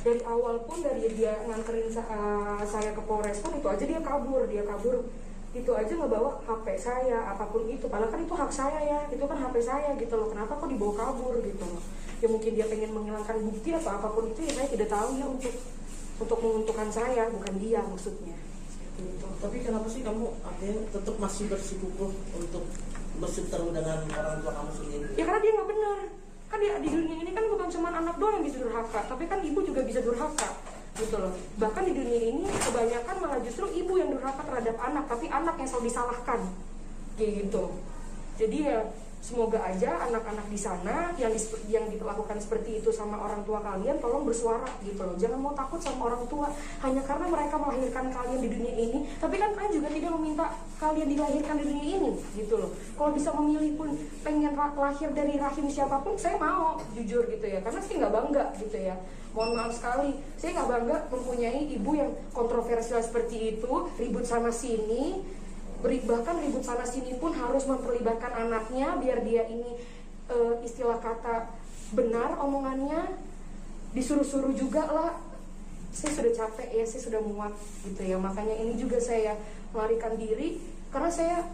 Dari awal pun dari dia nganterin saya ke Polres pun itu aja dia kabur itu aja ngebawa HP saya apapun itu, padahal kan itu hak saya ya, itu kan HP saya gitu loh, kenapa kok dibawa kabur gitu loh. Ya mungkin dia pengen menghilangkan bukti atau apapun itu ya, saya tidak tahu ya, untuk menguntungkan saya, bukan dia maksudnya gitu. Tapi kenapa sih kamu artinya tetap masih bersikukuh untuk berseteru dengan orang tua kamu sendiri? Ya karena dia nggak benar. Kan di dunia ini kan bukan cuma anak doang yang bisa durhaka, tapi kan ibu juga bisa durhaka gitu loh. Bahkan di dunia ini kebanyakan malah justru ibu yang durhaka terhadap anak, tapi anak yang selalu disalahkan kayak gitu. Jadi ya semoga aja anak-anak di sana yang diperlakukan seperti itu sama orang tua kalian, tolong bersuara gitu loh. Jangan mau takut sama orang tua hanya karena mereka melahirkan kalian di dunia ini. Tapi kan kalian juga tidak meminta kalian dilahirkan di dunia ini gitu loh. Kalau bisa memilih pun pengen lahir dari rahim siapapun, saya mau jujur gitu ya, karena saya nggak bangga gitu ya. Mohon maaf sekali, saya nggak bangga mempunyai ibu yang kontroversial seperti itu, ribut sana sini. Bahkan ribut sana sini pun harus memperlibatkan anaknya biar dia ini istilah kata benar omongannya, disuruh-suruh juga lah. Saya sudah capek ya, saya sudah muak gitu ya. Makanya ini juga saya melarikan diri, karena saya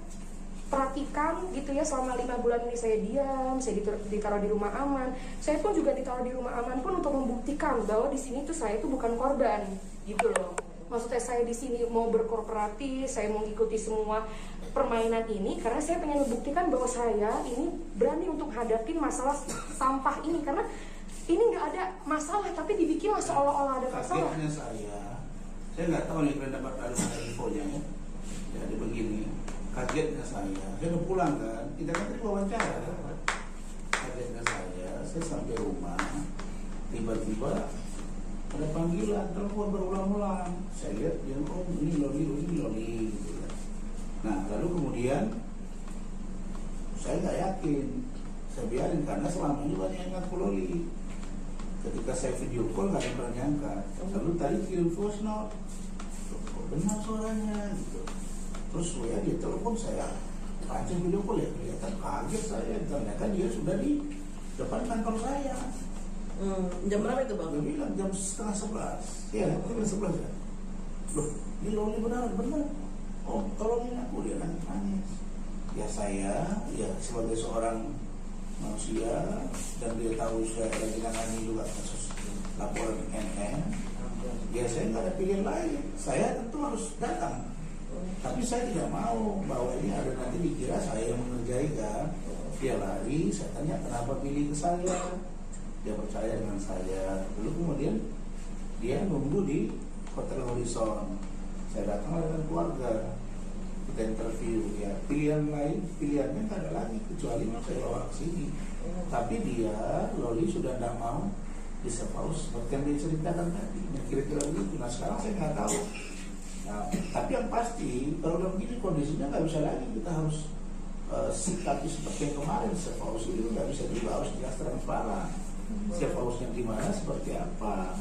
perhatikan gitu ya, selama 5 bulan ini saya diam, saya ditaruh di rumah aman. Saya pun juga ditaruh di rumah aman pun untuk membuktikan bahwa di sini tuh saya tuh bukan korban gitu loh. Maksudnya saya di sini mau berkorporasi, saya mau ikuti semua permainan ini karena saya pengen membuktikan bahwa saya ini berani untuk hadapin masalah sampah ini, karena ini nggak ada masalah tapi dibikinlah seolah-olah ada masalah. Kagetnya saya nggak tahu nih kalian dapat ada infonya ya. Jadi begini, kagetnya saya udah pulang kan, kita kan tadi wawancara kan. Kagetnya saya sampai rumah tiba-tiba ada panggilan, telepon berulang-ulang. Saya lihat dia, oh ini loli gitu kan. Nah lalu kemudian saya nggak yakin, saya biarin karena selama ini banyak yang ngaku loli. Ketika saya video call nggak ada yang pernah nyangka. Lalu tadi kirim voice note, kok benar suaranya gitu. Terus ya dia telepon saya, pancing video call ya, kelihatan kaget saya. Ternyata dia sudah di depan kantor saya. Jam berapa itu bang? Dia bilang jam 10:30. Iya, jam 11 ya. Loh, ini loli benar. Oh, tolongin aku, dia nangis. Ya saya, ya sebagai seorang manusia dan dia tahu saya lagi nangani juga kasus laporan NN. Ya saya nggak ada pilihan lain. Saya tentu harus datang. Tapi saya tidak mau bahwa ini ada nanti dikira saya yang mengerjai kan. Dia lari, saya tanya kenapa pilih ke saya. Dia percaya dengan saya. Lalu kemudian dia nunggu di Hotel Horizon. Saya datang dengan keluarga, kita interview. Ya pilihannya nggak ada lagi kecuali saya bawa ke sini. Tapi dia loli sudah tidak mau di safe house seperti yang diceritakan tadi. Kira-kira begitu. Nah sekarang saya nggak tahu. Nah, tapi yang pasti kalau udah begini kondisinya nggak bisa lagi kita harus sikapi seperti yang kemarin. Safe house itu nggak bisa juga, harus jelas transparan. Safe house-nya di mana, seperti apa.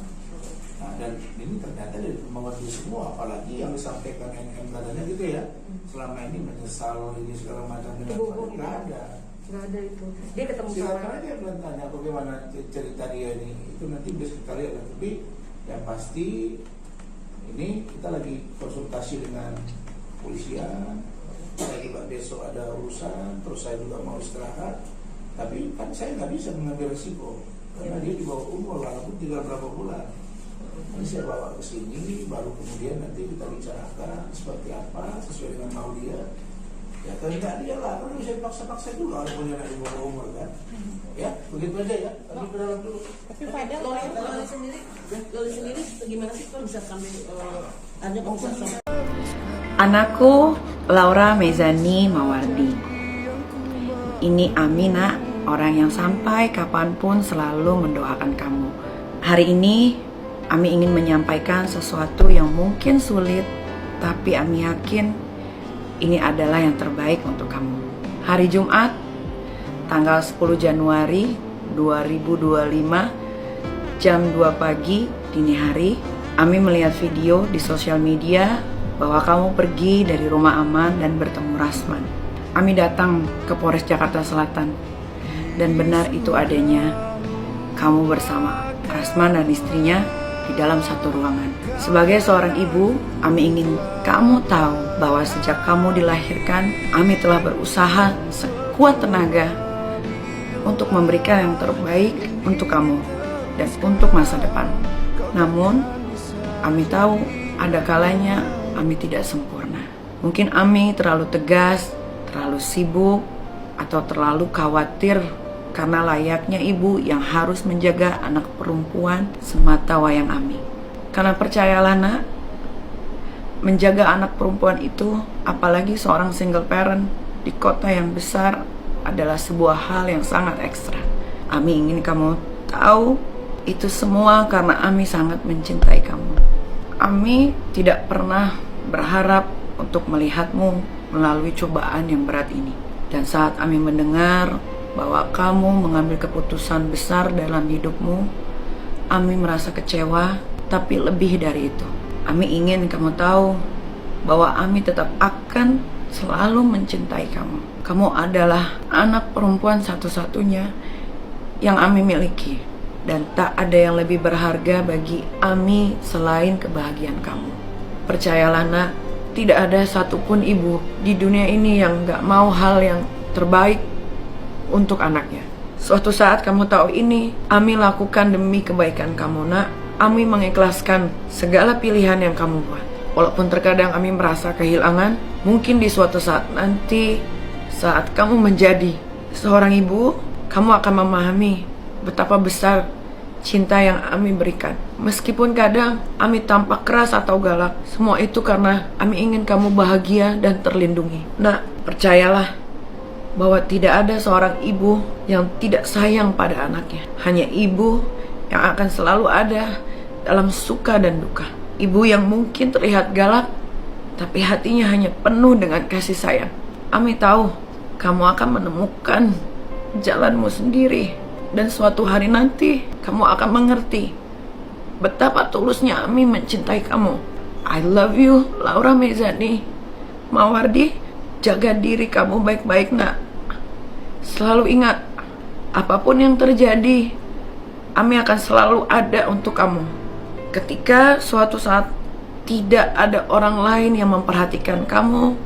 Nah, dan ini ternyata dari mengerti semua, apalagi yang disampaikan NM katanya gitu ya. Selama ini menyesal ini segala macam, nggak ada. Nggak ada itu. Dia ketemu silakan sama aja kalian tanya bagaimana cerita dia ini. Itu nanti bisa kita lihat. Tapi yang pasti ini kita lagi konsultasi dengan polisian. Saya juga besok ada urusan, terus saya juga mau istirahat. Tapi kan saya nggak bisa mengambil resiko karena dia di bawah umur, walaupun tinggal berapa bulan. Ini saya bawa ke sini, baru kemudian nanti kita bicarakan seperti apa sesuai dengan mau dia. Ya kalau tidak dia lah, kalau bisa dipaksa-paksa juga orang punya anak di bawah umur kan. Ya begitu aja ya. Kami ke dalam dulu. Tapi Fadel, Loli sendiri gimana sih kalau bisa sampai ada konsultasi? Anakku Laura Mezani Mawardi. Ini Amina, orang yang sampai kapanpun selalu mendoakan kamu. Hari ini Ami ingin menyampaikan sesuatu yang mungkin sulit, tapi Ami yakin ini adalah yang terbaik untuk kamu. Hari Jumat, tanggal 10 Januari 2025, jam 2 pagi dini hari, Ami melihat video di sosial media bahwa kamu pergi dari rumah aman dan bertemu Rasman. Ami datang ke Polres Jakarta Selatan dan benar itu adanya. Kamu bersama Rasman dan istrinya di dalam satu ruangan. Sebagai seorang ibu, Ami ingin kamu tahu bahwa sejak kamu dilahirkan, Ami telah berusaha sekuat tenaga untuk memberikan yang terbaik untuk kamu dan untuk masa depan. Namun, Ami tahu ada kalanya Ami tidak sempurna. Mungkin Ami terlalu tegas, terlalu sibuk, atau terlalu khawatir karena layaknya ibu yang harus menjaga anak perempuan semata wayang Ami. Karena percayalah nak, menjaga anak perempuan itu, apalagi seorang single parent di kota yang besar, adalah sebuah hal yang sangat ekstra. Ami ingin kamu tahu itu semua karena Ami sangat mencintai kamu. Ami tidak pernah berharap untuk melihatmu melalui cobaan yang berat ini. Dan saat Ami mendengar bahwa kamu mengambil keputusan besar dalam hidupmu, Ami merasa kecewa, tapi lebih dari itu, Ami ingin kamu tahu bahwa Ami tetap akan selalu mencintai kamu. Kamu adalah anak perempuan satu-satunya yang Ami miliki, dan tak ada yang lebih berharga bagi Ami selain kebahagiaan kamu. Percayalah nak, tidak ada satupun ibu di dunia ini yang gak mau hal yang terbaik untuk anaknya. Suatu saat kamu tahu ini, Ami lakukan demi kebaikan kamu nak. Ami mengikhlaskan segala pilihan yang kamu buat. Walaupun terkadang Ami merasa kehilangan, mungkin di suatu saat nanti, saat kamu menjadi seorang ibu, kamu akan memahami betapa besar cinta yang Ami berikan. Meskipun kadang Ami tampak keras atau galak, semua itu karena Ami ingin kamu bahagia dan terlindungi. Nah, percayalah bahwa tidak ada seorang ibu yang tidak sayang pada anaknya. Hanya ibu yang akan selalu ada dalam suka dan duka. Ibu yang mungkin terlihat galak, tapi hatinya hanya penuh dengan kasih sayang. Ami tahu kamu akan menemukan jalanmu sendiri, dan suatu hari nanti kamu akan mengerti betapa tulusnya Ami mencintai kamu. I love you, Laura Mezani. Mawardi, jaga diri kamu baik-baik nak. Selalu ingat, apapun yang terjadi, Ami akan selalu ada untuk kamu. Ketika suatu saat tidak ada orang lain yang memperhatikan kamu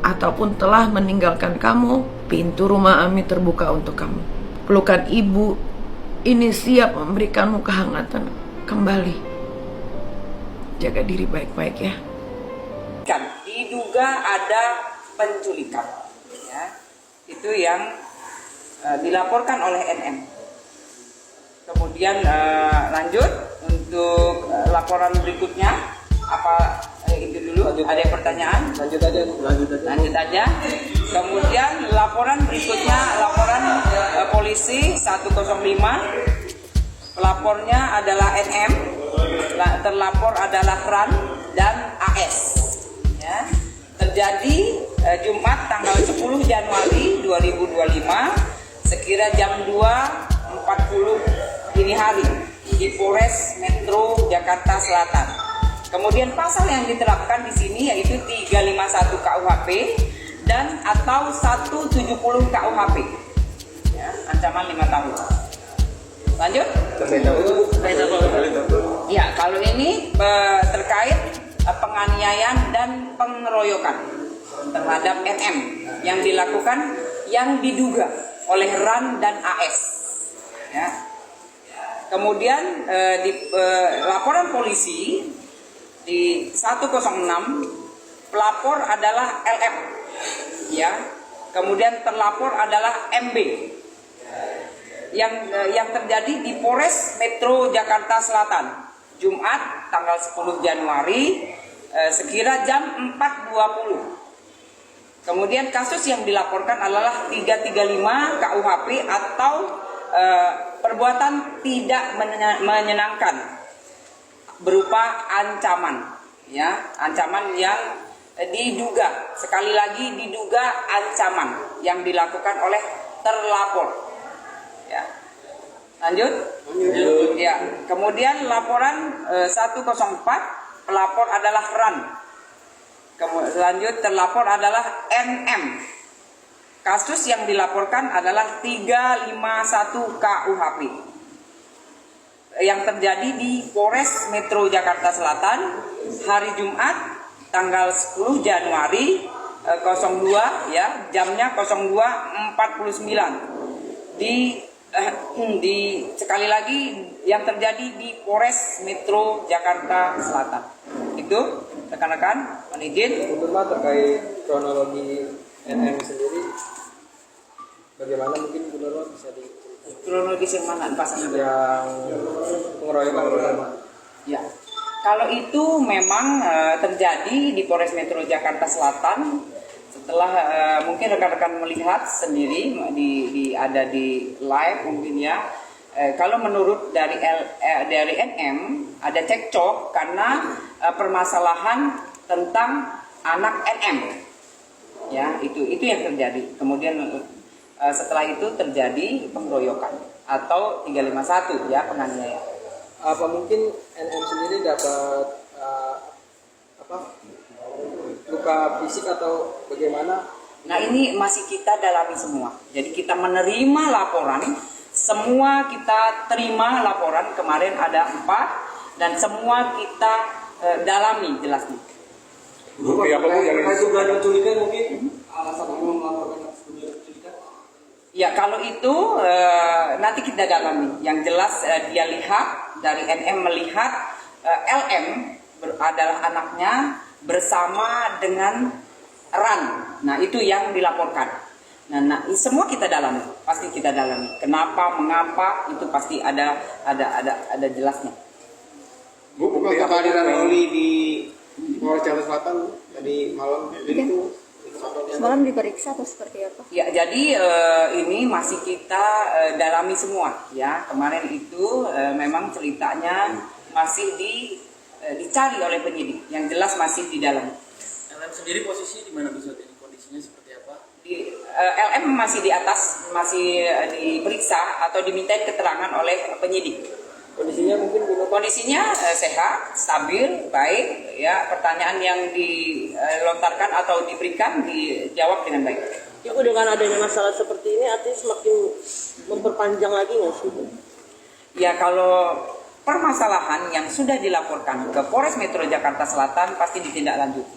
ataupun telah meninggalkan kamu, pintu rumah Ami terbuka untuk kamu. Pelukan ibu ini siap memberikanmu kehangatan kembali. Jaga diri baik-baik ya. Diduga ada penculikan, ya. Itu yang dilaporkan oleh NM. Kemudian lanjut untuk laporan berikutnya. Apa itu dulu? Ada yang pertanyaan? Lanjut aja. Kemudian laporan berikutnya, laporan polisi 105. Pelapornya adalah NM, terlapor adalah RAN dan AS. Ya. Terjadi Jumat tanggal 10 Januari 2025 sekira jam 2.40 dini hari di Polres Metro Jakarta Selatan. Kemudian pasal yang diterapkan di sini yaitu 351 KUHP dan atau 170 KUHP. Ya, ancaman 5 tahun. Lanjut. Ya, kalau ini terkait penganiayaan dan pengeroyokan terhadap NM yang dilakukan, yang diduga oleh RAN dan AS. Ya. Kemudian di laporan polisi di 106, pelapor adalah LF, ya. Kemudian terlapor adalah MB. Yang terjadi di Polres Metro Jakarta Selatan Jumat tanggal 10 Januari sekira jam 4.20. Kemudian kasus yang dilaporkan adalah 335 KUHP atau perbuatan tidak menyenangkan berupa ancaman, ya, ancaman yang diduga, sekali lagi diduga ancaman yang dilakukan oleh terlapor. Ya. Lanjut. Ya. Kemudian laporan 104, pelapor adalah RAN. Lanjut, terlapor adalah NM. Kasus yang dilaporkan adalah 351 KUHP. yang terjadi di Polres Metro Jakarta Selatan hari Jumat tanggal 10 Januari 02 ya, jamnya 02.49 di sekali lagi yang terjadi di Polres Metro Jakarta Selatan. Itu rekan-rekan, mohon izin. Untuk terkait kronologi NM sendiri, bagaimana mungkin Bu Nurul bisa diceritakan? Kronologis yang mana pasangan? Yang pengeroyokan pertama. Ya, kalau itu memang terjadi di Polres Metro Jakarta Selatan setelah mungkin rekan-rekan melihat sendiri ada di live mungkin ya. Kalau menurut dari NM ada cekcok karena permasalahan tentang anak NM. Ya, itu yang terjadi. Kemudian setelah itu terjadi pengeroyokan atau 351 ya, penganiayaan. Apa mungkin NM sendiri dapat luka fisik atau bagaimana? Nah, ini masih kita dalami semua. Jadi kita menerima laporan, semua kita terima laporan, kemarin ada 4 dan semua kita dalami jelasnya. Bu, apa Bu yang dugaan penculikan mungkin alasan kamu melaporkan penculikan? Ya, kalau itu nanti kita dalami. Yang jelas dia lihat, dari NM melihat LM adalah anaknya bersama dengan Ran. Nah, itu yang dilaporkan. Nah, semua kita dalami, pasti kita dalami. Kenapa, mengapa, itu pasti ada jelasnya. Bu, bukti apa Oli di Polres Jakarta Selatan tadi malam itu semalam diperiksa atau seperti apa? Ya, jadi ini masih kita dalami semua ya. Kemarin itu memang ceritanya masih dicari oleh penyidik. Yang jelas masih di dalam. LM sendiri posisi di mana saat ini, kondisinya seperti apa? LM masih di atas, masih diperiksa atau dimintain keterangan oleh penyidik. kondisinya mungkin Kondisinya sehat, stabil, baik. Ya, pertanyaan yang dilontarkan atau diberikan dijawab dengan baik. Ibu, dengan adanya masalah seperti ini artinya semakin memperpanjang lagi nggak sih? Ya, kalau permasalahan yang sudah dilaporkan ke Polres Metro Jakarta Selatan pasti ditindaklanjuti.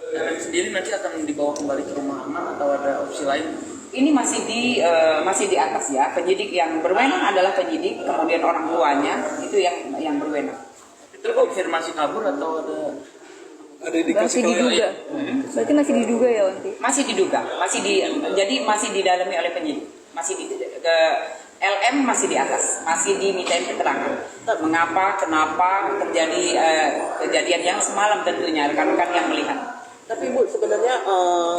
LM sendiri nanti akan dibawa kembali ke rumah aman atau ada opsi lain? Ini masih di atas ya. Penyidik yang berwenang adalah penyidik, kemudian orang tuanya itu yang berwenang. Itu konfirmasi kabur atau ada Masih diduga. Berarti masih diduga ya, Wanti? Masih diduga, jadi masih didalami oleh penyidik. Ke LM masih di atas, masih dimintain keterangan. Mengapa, kenapa terjadi kejadian yang semalam tentunya rekan-rekan yang melihat. Tapi Bu, sebenarnya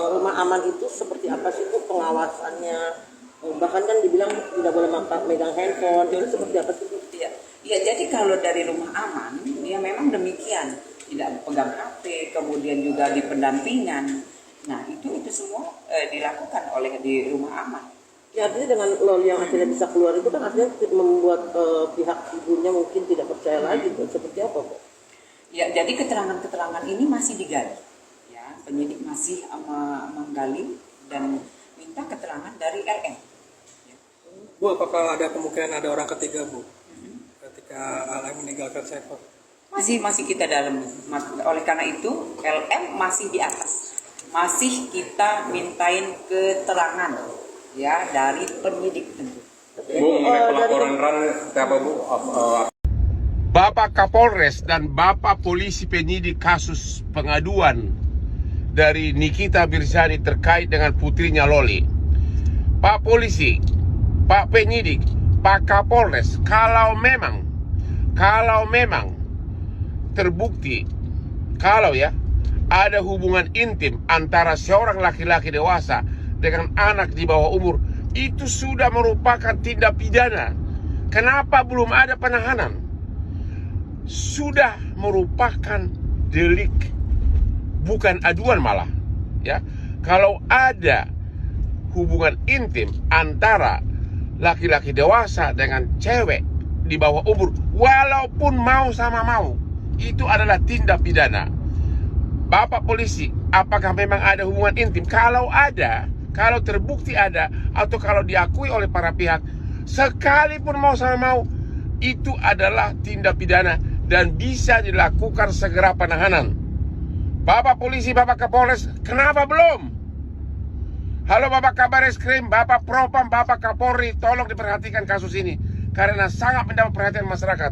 rumah aman itu seperti apa sih Bu pengawasannya? Bahkan kan dibilang tidak boleh megang handphone, itu seperti apa sih Bu? Ya, jadi kalau dari rumah aman, ya memang demikian. Tidak pegang HP, kemudian juga di pendampingan. Nah, itu semua dilakukan oleh di rumah aman. Ya, artinya dengan Loli yang akhirnya bisa keluar itu kan artinya membuat pihak ibunya mungkin tidak percaya lagi Bu. Seperti apa Bu? Ya, jadi keterangan-keterangan ini masih digali. Penyidik masih menggali dan minta keterangan dari LM. Ya. Bu, apakah ada kemungkinan ada orang ketiga Bu ketika LM meninggalkan server? Masih kita dalami. Oleh karena itu LM masih di atas, masih kita mintain keterangan ya dari penyidik tentu. Bu, mengenai pelaporan Ran seperti apa Bu? Bapak Kapolres dan Bapak Polisi penyidik kasus pengaduan dari Nikita Mirzani terkait dengan putrinya Loli. Pak Polisi, Pak Penyidik, Pak Kapolres, kalau memang terbukti kalau ya ada hubungan intim antara seorang laki-laki dewasa dengan anak di bawah umur, itu sudah merupakan tindak pidana. Kenapa belum ada penahanan? Sudah merupakan delik, bukan aduan malah. Ya, kalau ada hubungan intim antara laki-laki dewasa dengan cewek di bawah umur, walaupun mau sama mau, itu adalah tindak pidana. Bapak polisi, apakah memang ada hubungan intim? Kalau ada, kalau terbukti ada, atau kalau diakui oleh para pihak, sekalipun mau sama mau, itu adalah tindak pidana dan bisa dilakukan segera penahanan. Bapak polisi, Bapak Kapolres, kenapa belum? Halo Bapak Kabar Eskrim, Bapak Propam, Bapak Kapolri, tolong diperhatikan kasus ini karena sangat mendapat perhatian masyarakat.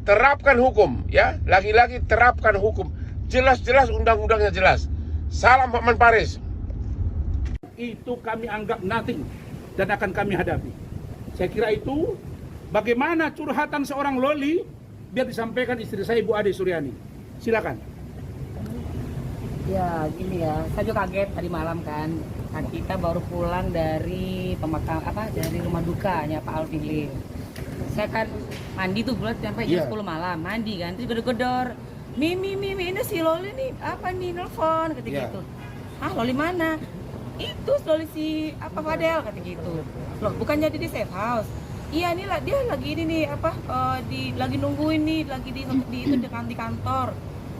Terapkan hukum, ya, lagi-lagi terapkan hukum. Jelas-jelas undang-undangnya jelas. Salam Hotman Paris. Itu kami anggap nothing dan akan kami hadapi. Saya kira itu bagaimana curhatan seorang Loli biar disampaikan istri saya Ibu Ade Suryani. Silakan. Ya gini ya, saya juga kaget tadi malam kan. Kita baru pulang dari dari rumah dukanya Pak Alvin. Saya kan mandi tuh bulat sampai jam 10 malam mandi kan, terus gedor-gedor. Mimi ini si Loli nih apa nih nelfon kata gitu. Ah Loli mana? Itu Loli si apa Fadel kata gitu. Loh bukan jadi di safe house. Iya nih lah dia lagi ini nih lagi nungguin nih lagi di kantor.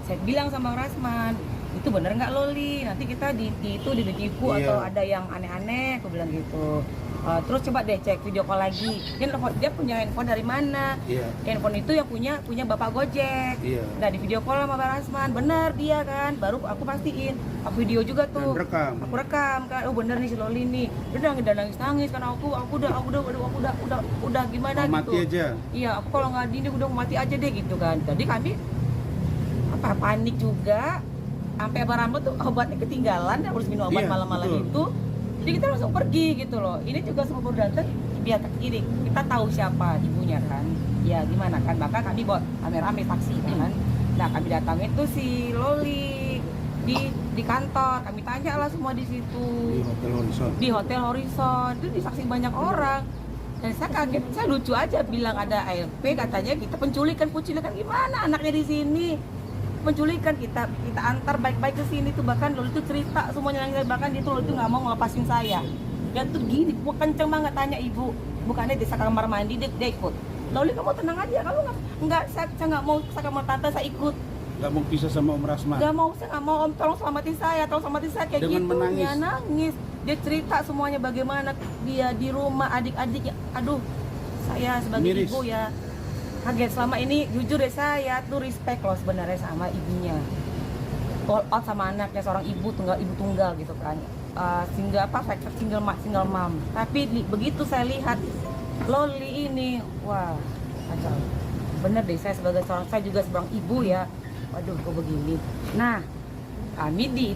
Saya bilang sama Rasman, itu bener nggak Loli? Nanti kita ditipu atau ada yang aneh-aneh, aku bilang gitu. Terus coba deh cek video call lagi. Dia punya handphone dari mana? Handphone itu yang punya Bapak Gojek. Nah di video call sama Bang Rasman, bener dia kan. Baru aku pastiin. Aku video juga tuh. Aku rekam kan. Oh bener nih si Loli nih. Udah nangis kan aku udah gimana gitu. Mati aja. Iya, aku kalau nggak ini udah mati aja deh gitu kan. Jadi kami panik juga. Sampai Abang Rambo tuh obatnya ketinggalan, harus minum obat malam-malam itu. Jadi kita langsung pergi gitu loh. Ini juga semua baru datang biar ini kita tahu siapa ibunya kan. Ya gimana kan, bahkan kami bawa rame-rame saksi kan. Nah kami datangin tuh si Loli di kantor. Kami tanya lah semua di situ. Di Hotel Horizon. Itu disaksi banyak orang. Dan saya kaget, saya lucu aja bilang ada ALP katanya kita penculikan gimana anaknya di sini. Penculikan kita antar baik-baik ke sini tuh, bahkan Loli tuh cerita semuanya nangis, bahkan dia tuh Loli tuh nggak mau ngelepasin saya. Dan tuh gini, kenceng banget tanya ibu, bukannya di kamar mandi dia ikut. Loli kamu tenang aja, kamu nggak saya nggak mau ke kamar tante, saya ikut. Nggak mau pisah sama Om Rasman? Nggak mau, saya nggak mau Om, tolong selamatin saya kayak dengan gitu. Menangis. Dia nangis, dia cerita semuanya bagaimana dia di rumah adik-adiknya. Aduh, saya sebagai ibu ya kaget. Selama ini jujur ya saya tuh respect loh sebenarnya sama ibunya, all out sama anaknya, seorang ibu tunggal gitu kan, single mom. Tapi begitu saya lihat Loli ini, wah kacau bener deh. Saya juga seorang ibu ya, waduh kok begini. Nah kami di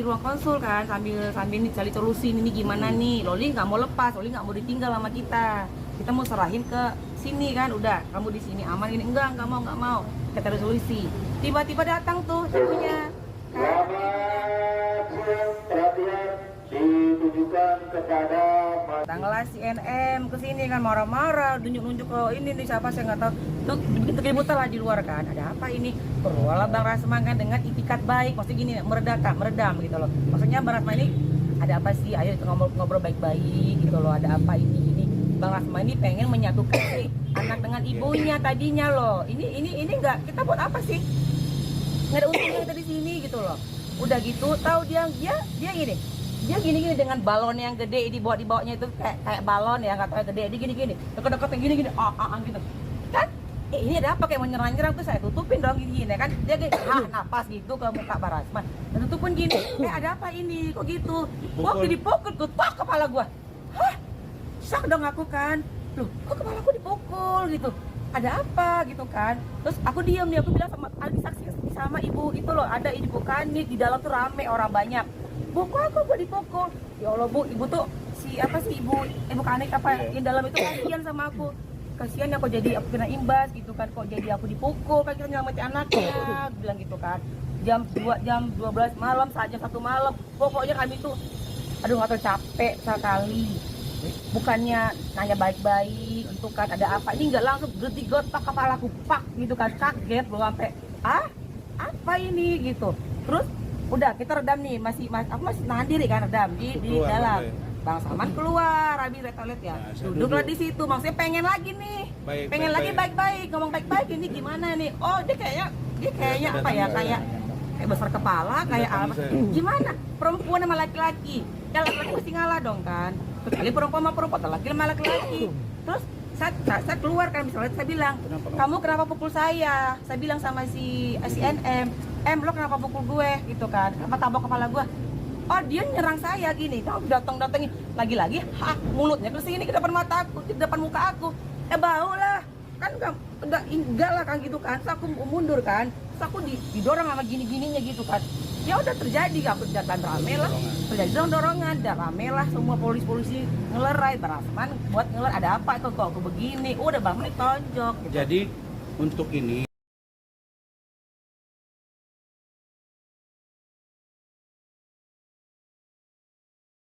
ruang konsul kan sambil ini cari solusi ini gimana nih. Loli nggak mau lepas, Loli nggak mau ditinggal sama kita mau serahin ke sini kan, udah kamu di sini aman ini. Enggak mau, kita ada solusi. Tiba-tiba datang tuh ibunya. Perhatian ditujukan kepada Tanggal CNM kesini kan marah-marah, nunjuk ke ini nih siapa saya nggak tahu. Tuh begitu keributan lah di luar kan. Ada apa ini? Keluarlah Bang Rasman kan dengan itikat baik, maksudnya gini meredam gitu loh. Maksudnya Bang Rasman ini ada apa sih? Ayo ngobrol baik-baik gitu loh. Ada apa ini? Bang Rasman ini pengen menyatukan anak dengan ibunya tadinya loh. Ini enggak, kita buat apa sih? Nggak ada untungnya kita di sini gitu loh. Udah gitu, tahu dia gini. Dia gini dengan balon yang gede dibawanya itu kayak balon ya, nggak tahu gede. Dia gini. Deket-deket yang gini gitu. Kan ini ada apa kayak mau nyerang tuh saya tutupin dong gini kan. Dia napas gitu ke muka Bang Rasman. Dan tutupin gini. Ada apa ini? Kok gitu? Waktu dipukul tuh kepala gua. Hah? Sak dong aku kan, loh kok kepala aku dipukul gitu, ada apa gitu kan. Terus aku diam nih, aku bilang saksi sama ibu itu loh, ada ibu Kanit di dalam tuh rame orang banyak. Bu kok aku dipukul? Ya Allah bu, ibu tuh ibu Kanit apa yang dalam itu kasihan sama aku. Kasihan ya kok jadi aku kena imbas gitu kan, kok jadi aku dipukul kan, kita nyelamatin anaknya, bilang gitu kan. Jam 12 malam, saat jam 1 malam, pokoknya kami tuh aduh nggak tahu capek sekali. Bukannya nanya baik-baik untuk kan ada apa, ini nggak langsung gotak kepalaku pak gitu kan, kaget belum sampai apa ini gitu. Terus udah kita redam nih, aku masih nahan diri kan, redam di dalam. Bang Salman keluar habis toilet ya, duduklah di situ, maksudnya pengen lagi nih, pengen lagi baik-baik, ngomong baik-baik, ini gimana nih. Oh dia kayaknya apa ya, kayak besar kepala, kayak apa gimana, perempuan sama laki-laki, ya laki-laki mesti ngalah dong kan, kecuali perempuan sama perempuan, laki-laki sama laki-laki. Terus Saya keluar kan, misalnya saya bilang, kamu kenapa pukul saya? Saya bilang sama si NM, lo kenapa pukul gue gitu kan? Kenapa tabok kepala gue? Oh dia nyerang saya gini, datang-datangin lagi-lagi, mulutnya ke sini ke depan mata aku, ke depan muka aku, bau lah, kan enggak lah kan gitu kan, so aku mundur kan, so aku didorong sama gini-gininya gitu kan, ya udah terjadi, aku dan rame lah, terjadi dorongan, dan rame lah, semua polisi ngelerai, berasman buat ngelerai, ada apa itu kok aku begini, udah bang tonjok. Gitu. Jadi untuk ini